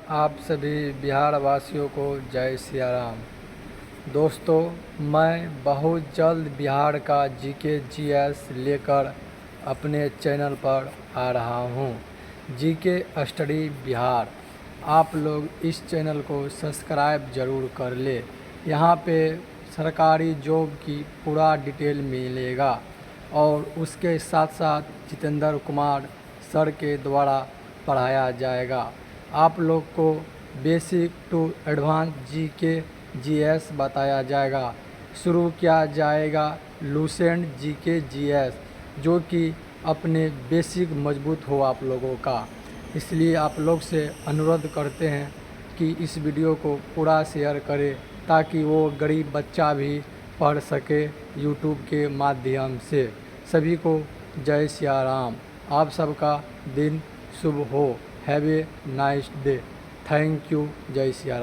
आप सभी बिहार वासियों को जय सिया राम। दोस्तों, मैं बहुत जल्द बिहार का जीके जीएस लेकर अपने चैनल पर आ रहा हूँ, जीके स्टडी बिहार। आप लोग इस चैनल को सब्सक्राइब ज़रूर कर ले। यहाँ पे सरकारी जॉब की पूरा डिटेल मिलेगा और उसके साथ साथ जितेंद्र कुमार सर के द्वारा पढ़ाया जाएगा। आप लोग को basic to advance GK GS बताया जाएगा। शुरू किया जाएगा लूसेंट जीके जीएस, जो कि अपने बेसिक मजबूत हो आप लोगों का। इसलिए आप लोग से अनुरोध करते हैं कि इस वीडियो को पूरा शेयर करें ताकि वो गरीब बच्चा भी पढ़ सके यूट्यूब के माध्यम से। सभी को जय सिया राम। आप सबका दिन शुभ हो। Have a nice day. Thank you. जय सिया राम।